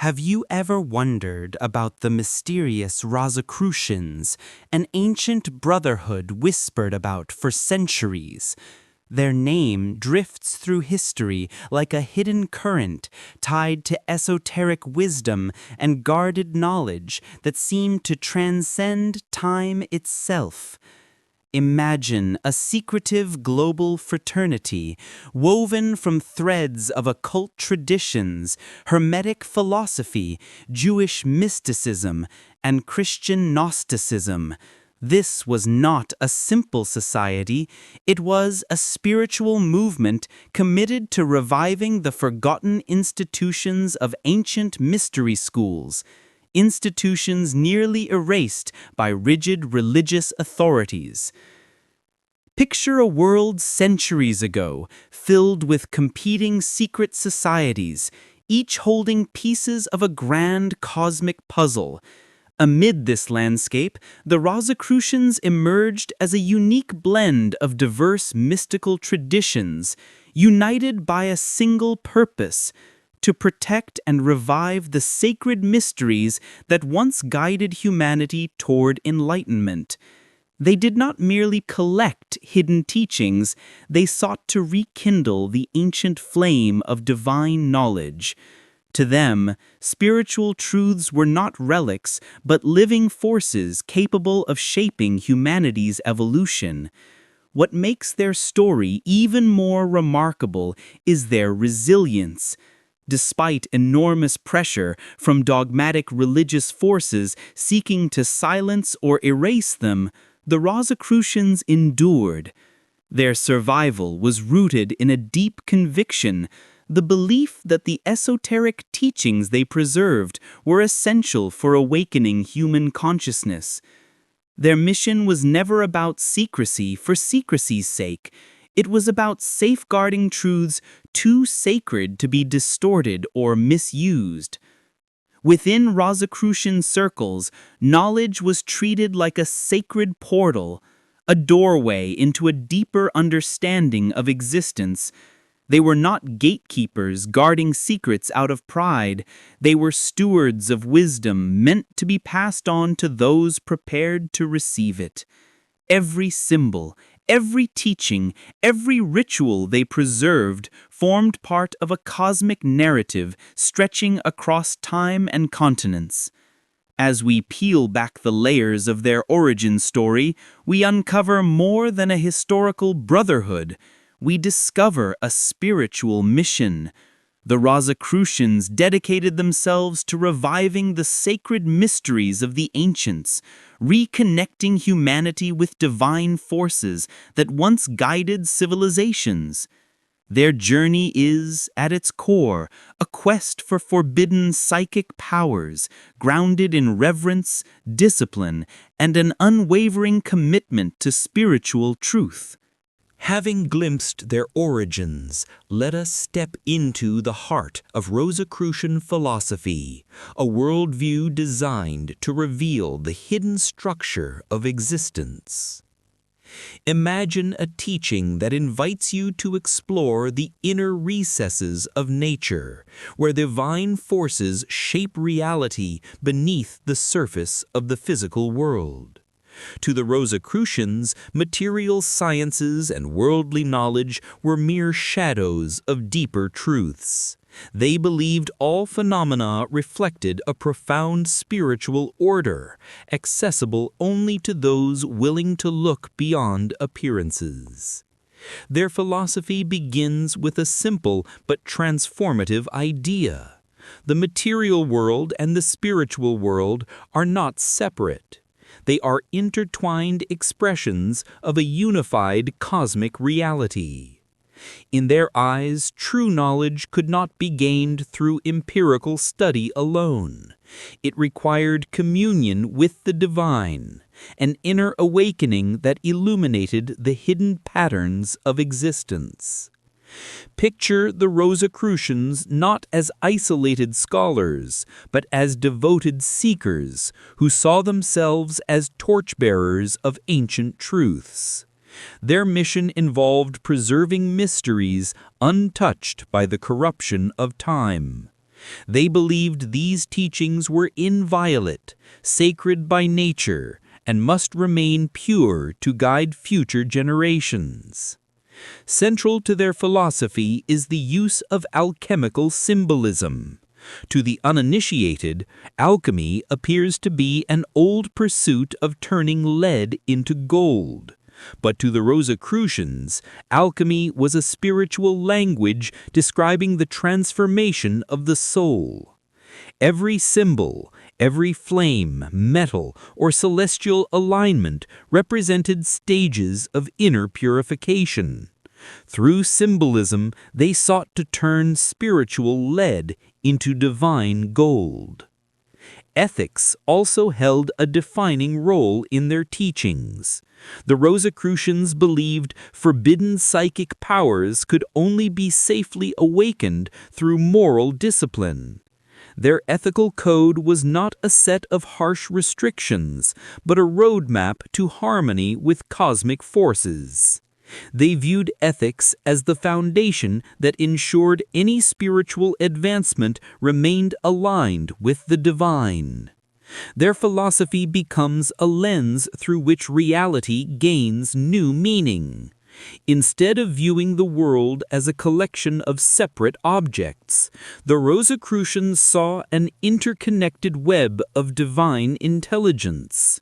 Have you ever wondered about the mysterious Rosicrucians, an ancient brotherhood whispered about for centuries? Their name drifts through history like a hidden current tied to esoteric wisdom and guarded knowledge that seem to transcend time itself. Imagine a secretive global fraternity woven from threads of occult traditions, Hermetic philosophy, Jewish mysticism, and Christian Gnosticism. This was not a simple society, it was a spiritual movement committed to reviving the forgotten institutions of ancient mystery schools. Institutions nearly erased by rigid religious authorities. Picture a world centuries ago, filled with competing secret societies, each holding pieces of a grand cosmic puzzle. Amid this landscape, the Rosicrucians emerged as a unique blend of diverse mystical traditions, united by a single purpose: to protect and revive the sacred mysteries that once guided humanity toward enlightenment. They did not merely collect hidden teachings, they sought to rekindle the ancient flame of divine knowledge. To them, spiritual truths were not relics, but living forces capable of shaping humanity's evolution. What makes their story even more remarkable is their resilience. Despite enormous pressure from dogmatic religious forces seeking to silence or erase them, the Rosicrucians endured. Their survival was rooted in a deep conviction, the belief that the esoteric teachings they preserved were essential for awakening human consciousness. Their mission was never about secrecy for secrecy's sake. It was about safeguarding truths too sacred to be distorted or misused. Within Rosicrucian circles, knowledge was treated like a sacred portal, a doorway into a deeper understanding of existence. They were not gatekeepers guarding secrets out of pride. They were stewards of wisdom meant to be passed on to those prepared to receive it. Every symbol, every teaching, every ritual they preserved formed part of a cosmic narrative stretching across time and continents. As we peel back the layers of their origin story, we uncover more than a historical brotherhood. We discover a spiritual mission. The Rosicrucians dedicated themselves to reviving the sacred mysteries of the ancients, reconnecting humanity with divine forces that once guided civilizations. Their journey is, at its core, a quest for forbidden psychic powers, grounded in reverence, discipline, and an unwavering commitment to spiritual truth. Having glimpsed their origins, let us step into the heart of Rosicrucian philosophy, a worldview designed to reveal the hidden structure of existence. Imagine a teaching that invites you to explore the inner recesses of nature, where divine forces shape reality beneath the surface of the physical world. To the Rosicrucians, material sciences and worldly knowledge were mere shadows of deeper truths. They believed all phenomena reflected a profound spiritual order, accessible only to those willing to look beyond appearances. Their philosophy begins with a simple but transformative idea. The material world and the spiritual world are not separate. They are intertwined expressions of a unified cosmic reality. In their eyes, true knowledge could not be gained through empirical study alone. It required communion with the divine, an inner awakening that illuminated the hidden patterns of existence. Picture the Rosicrucians not as isolated scholars, but as devoted seekers who saw themselves as torchbearers of ancient truths. Their mission involved preserving mysteries untouched by the corruption of time. They believed these teachings were inviolate, sacred by nature, and must remain pure to guide future generations. Central to their philosophy is the use of alchemical symbolism. To the uninitiated, alchemy appears to be an old pursuit of turning lead into gold. But to the Rosicrucians, alchemy was a spiritual language describing the transformation of the soul. Every symbol, every flame, metal, or celestial alignment represented stages of inner purification. Through symbolism, they sought to turn spiritual lead into divine gold. Ethics also held a defining role in their teachings. The Rosicrucians believed forbidden psychic powers could only be safely awakened through moral discipline. Their ethical code was not a set of harsh restrictions, but a roadmap to harmony with cosmic forces. They viewed ethics as the foundation that ensured any spiritual advancement remained aligned with the divine. Their philosophy becomes a lens through which reality gains new meaning. Instead of viewing the world as a collection of separate objects, the Rosicrucians saw an interconnected web of divine intelligence.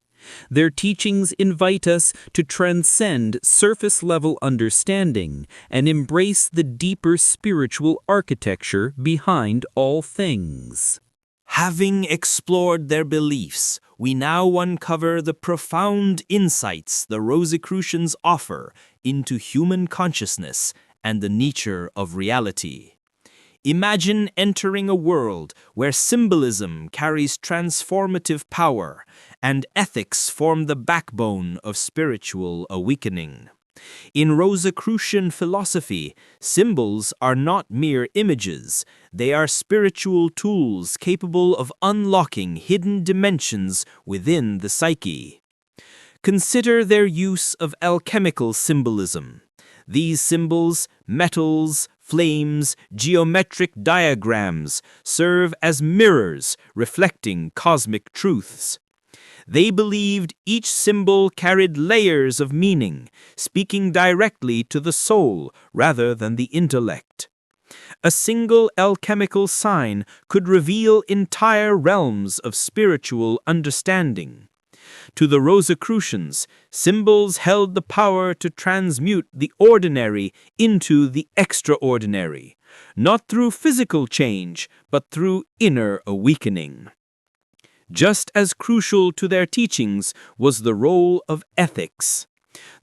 Their teachings invite us to transcend surface-level understanding and embrace the deeper spiritual architecture behind all things. Having explored their beliefs, we now uncover the profound insights the Rosicrucians offer into human consciousness and the nature of reality. Imagine entering a world where symbolism carries transformative power and ethics form the backbone of spiritual awakening. In Rosicrucian philosophy, symbols are not mere images, they are spiritual tools capable of unlocking hidden dimensions within the psyche. Consider their use of alchemical symbolism. These symbols, metals, flames, geometric diagrams, serve as mirrors reflecting cosmic truths. They believed each symbol carried layers of meaning, speaking directly to the soul rather than the intellect. A single alchemical sign could reveal entire realms of spiritual understanding. To the Rosicrucians, symbols held the power to transmute the ordinary into the extraordinary, not through physical change, but through inner awakening. Just as crucial to their teachings was the role of ethics.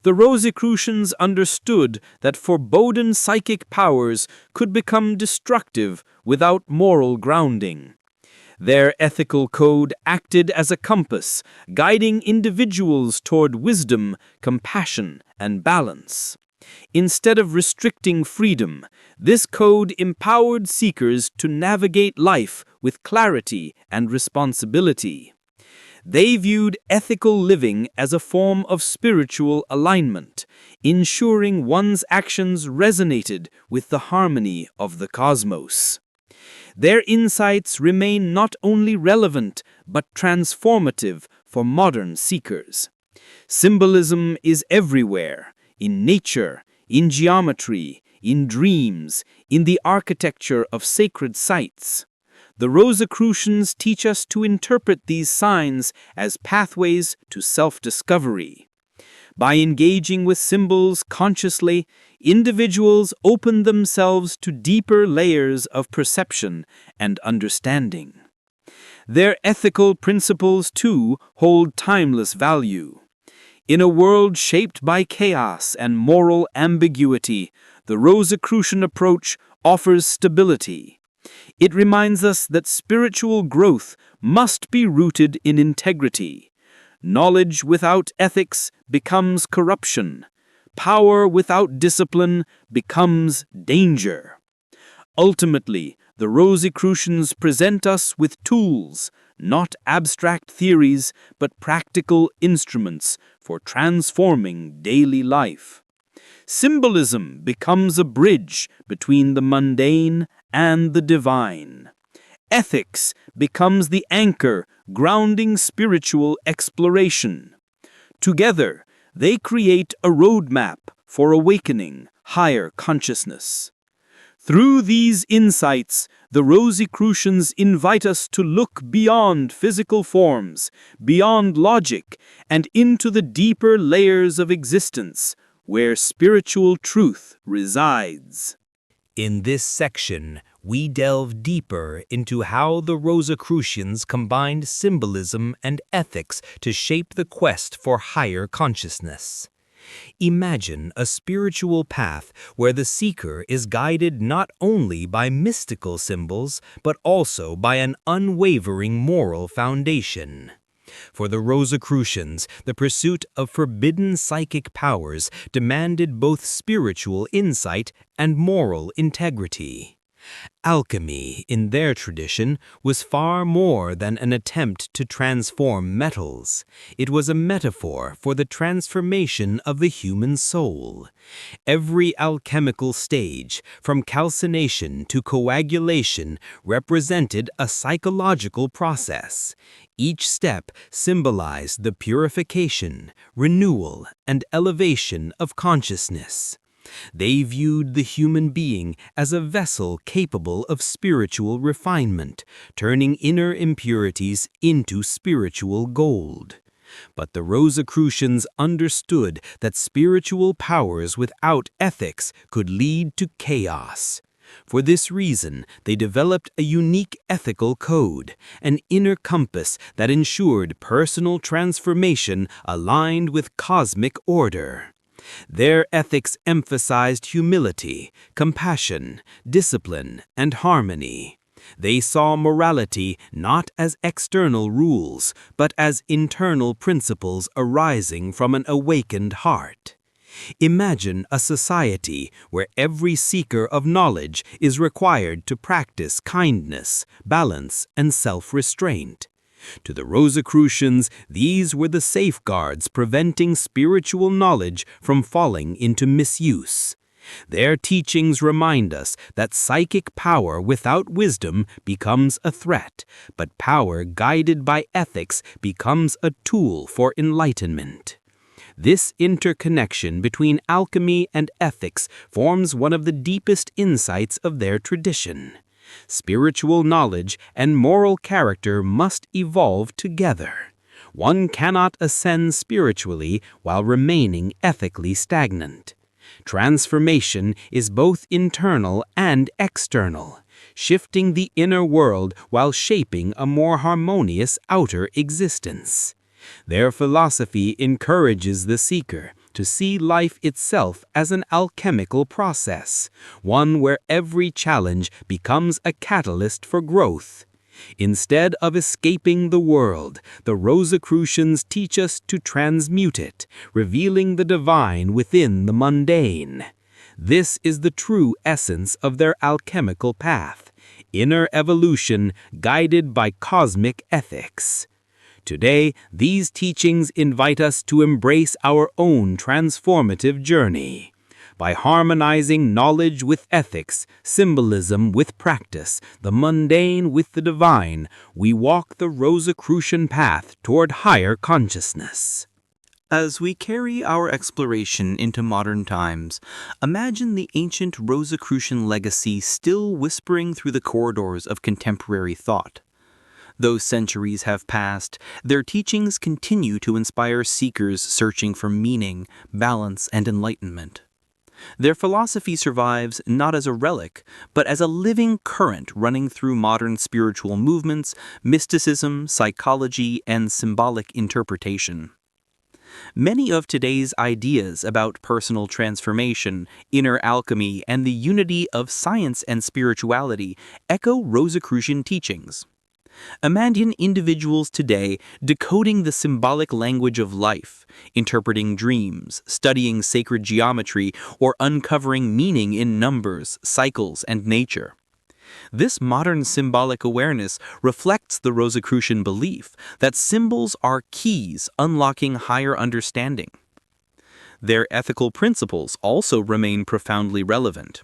The Rosicrucians understood that forbidden psychic powers could become destructive without moral grounding. Their ethical code acted as a compass, guiding individuals toward wisdom, compassion, and balance. Instead of restricting freedom, this code empowered seekers to navigate life with clarity and responsibility. They viewed ethical living as a form of spiritual alignment, ensuring one's actions resonated with the harmony of the cosmos. Their insights remain not only relevant but transformative for modern seekers. Symbolism is everywhere, in nature, in geometry, in dreams, in the architecture of sacred sites. The Rosicrucians teach us to interpret these signs as pathways to self-discovery. By engaging with symbols consciously, individuals open themselves to deeper layers of perception and understanding. Their ethical principles, too, hold timeless value. In a world shaped by chaos and moral ambiguity, the Rosicrucian approach offers stability. It reminds us that spiritual growth must be rooted in integrity. Knowledge without ethics becomes corruption. Power without discipline becomes danger. Ultimately, the Rosicrucians present us with tools, not abstract theories, but practical instruments for transforming daily life. Symbolism becomes a bridge between the mundane and the divine. Ethics becomes the anchor grounding spiritual exploration. Together, they create a roadmap for awakening higher consciousness. Through these insights, the Rosicrucians invite us to look beyond physical forms, beyond logic, and into the deeper layers of existence, where spiritual truth resides. In this section, we delve deeper into how the Rosicrucians combined symbolism and ethics to shape the quest for higher consciousness. Imagine a spiritual path where the seeker is guided not only by mystical symbols, but also by an unwavering moral foundation. For the Rosicrucians, the pursuit of forbidden psychic powers demanded both spiritual insight and moral integrity. Alchemy, in their tradition, was far more than an attempt to transform metals. It was a metaphor for the transformation of the human soul. Every alchemical stage, from calcination to coagulation, represented a psychological process. Each step symbolized the purification, renewal, and elevation of consciousness. They viewed the human being as a vessel capable of spiritual refinement, turning inner impurities into spiritual gold. But the Rosicrucians understood that spiritual powers without ethics could lead to chaos. For this reason, they developed a unique ethical code, an inner compass that ensured personal transformation aligned with cosmic order. Their ethics emphasized humility, compassion, discipline, and harmony. They saw morality not as external rules, but as internal principles arising from an awakened heart. Imagine a society where every seeker of knowledge is required to practice kindness, balance, and self-restraint. To the Rosicrucians, these were the safeguards preventing spiritual knowledge from falling into misuse. Their teachings remind us that psychic power without wisdom becomes a threat, but power guided by ethics becomes a tool for enlightenment. This interconnection between alchemy and ethics forms one of the deepest insights of their tradition. Spiritual knowledge and moral character must evolve together. One cannot ascend spiritually while remaining ethically stagnant. Transformation is both internal and external, shifting the inner world while shaping a more harmonious outer existence. Their philosophy encourages the seeker to see life itself as an alchemical process, one where every challenge becomes a catalyst for growth. Instead of escaping the world, the Rosicrucians teach us to transmute it, revealing the divine within the mundane. This is the true essence of their alchemical path, inner evolution guided by cosmic ethics. Today, these teachings invite us to embrace our own transformative journey. By harmonizing knowledge with ethics, symbolism with practice, the mundane with the divine, we walk the Rosicrucian path toward higher consciousness. As we carry our exploration into modern times, imagine the ancient Rosicrucian legacy still whispering through the corridors of contemporary thought. Though centuries have passed, their teachings continue to inspire seekers searching for meaning, balance, and enlightenment. Their philosophy survives not as a relic, but as a living current running through modern spiritual movements, mysticism, psychology, and symbolic interpretation. Many of today's ideas about personal transformation, inner alchemy, and the unity of science and spirituality echo Rosicrucian teachings. Imagine individuals today decoding the symbolic language of life, interpreting dreams, studying sacred geometry, or uncovering meaning in numbers, cycles, and nature. This modern symbolic awareness reflects the Rosicrucian belief that symbols are keys unlocking higher understanding. Their ethical principles also remain profoundly relevant.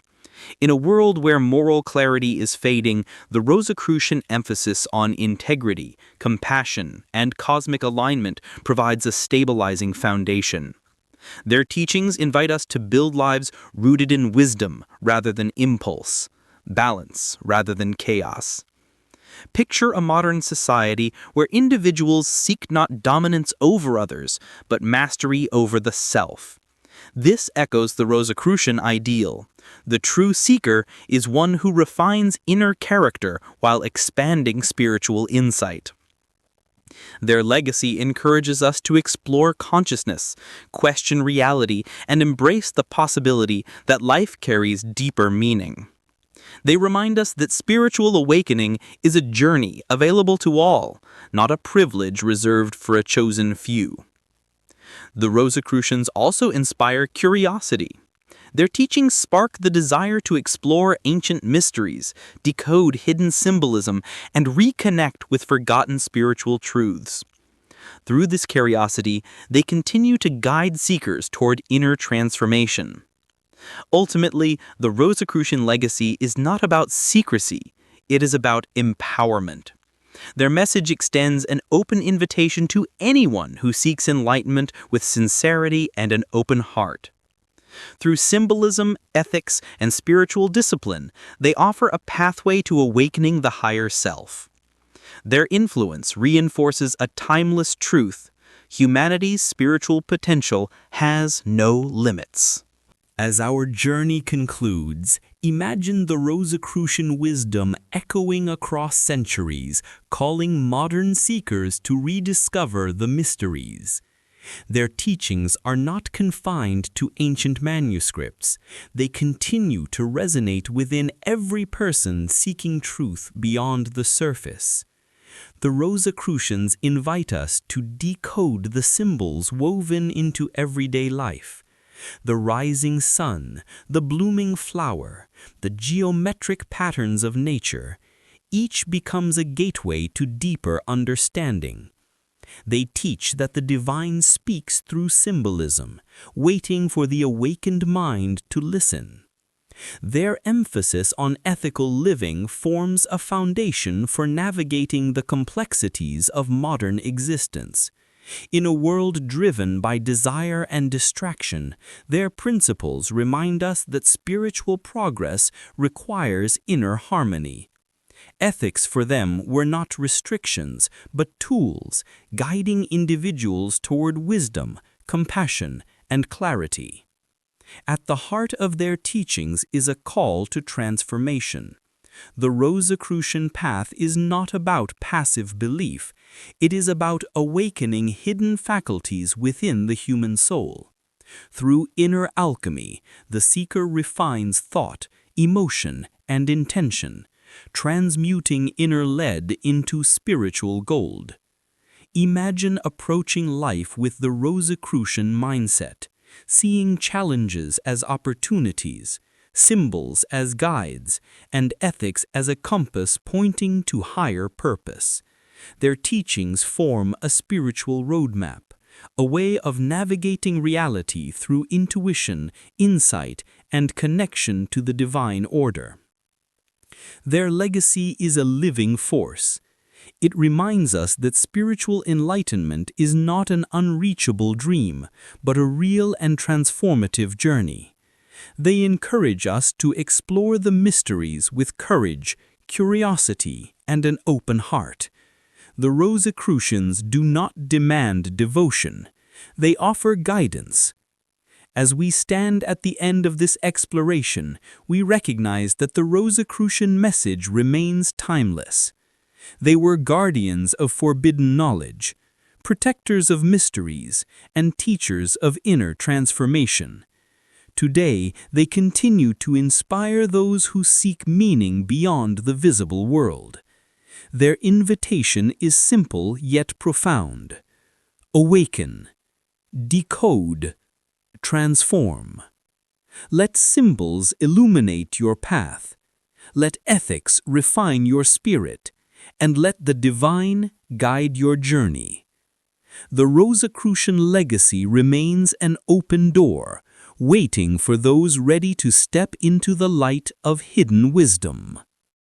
In a world where moral clarity is fading, the Rosicrucian emphasis on integrity, compassion, and cosmic alignment provides a stabilizing foundation. Their teachings invite us to build lives rooted in wisdom rather than impulse, balance rather than chaos. Picture a modern society where individuals seek not dominance over others, but mastery over the self. This echoes the Rosicrucian ideal. The true seeker is one who refines inner character while expanding spiritual insight. Their legacy encourages us to explore consciousness, question reality, and embrace the possibility that life carries deeper meaning. They remind us that spiritual awakening is a journey available to all, not a privilege reserved for a chosen few. The Rosicrucians also inspire curiosity. Their teachings spark the desire to explore ancient mysteries, decode hidden symbolism, and reconnect with forgotten spiritual truths. Through this curiosity, they continue to guide seekers toward inner transformation. Ultimately, the Rosicrucian legacy is not about secrecy, it is about empowerment. Their message extends an open invitation to anyone who seeks enlightenment with sincerity and an open heart. Through symbolism, ethics, and spiritual discipline, they offer a pathway to awakening the higher self. Their influence reinforces a timeless truth: humanity's spiritual potential has no limits. As our journey concludes, imagine the Rosicrucian wisdom echoing across centuries, calling modern seekers to rediscover the mysteries. Their teachings are not confined to ancient manuscripts. They continue to resonate within every person seeking truth beyond the surface. The Rosicrucians invite us to decode the symbols woven into everyday life. The rising sun, the blooming flower, the geometric patterns of nature, each becomes a gateway to deeper understanding. They teach that the divine speaks through symbolism, waiting for the awakened mind to listen. Their emphasis on ethical living forms a foundation for navigating the complexities of modern existence. In a world driven by desire and distraction, their principles remind us that spiritual progress requires inner harmony. Ethics for them were not restrictions, but tools, guiding individuals toward wisdom, compassion, and clarity. At the heart of their teachings is a call to transformation. The Rosicrucian path is not about passive belief. It is about awakening hidden faculties within the human soul. Through inner alchemy, the seeker refines thought, emotion, and intention, transmuting inner lead into spiritual gold. Imagine approaching life with the Rosicrucian mindset, seeing challenges as opportunities, symbols as guides, and ethics as a compass pointing to higher purpose. Their teachings form a spiritual roadmap, a way of navigating reality through intuition, insight, and connection to the divine order. Their legacy is a living force. It reminds us that spiritual enlightenment is not an unreachable dream, but a real and transformative journey. They encourage us to explore the mysteries with courage, curiosity, and an open heart. The Rosicrucians do not demand devotion. They offer guidance. As we stand at the end of this exploration, we recognize that the Rosicrucian message remains timeless. They were guardians of forbidden knowledge, protectors of mysteries, and teachers of inner transformation. Today, they continue to inspire those who seek meaning beyond the visible world. Their invitation is simple yet profound. Awaken, decode, transform. Let symbols illuminate your path. Let ethics refine your spirit, and let the divine guide your journey. The Rosicrucian legacy remains an open door, waiting for those ready to step into the light of hidden wisdom.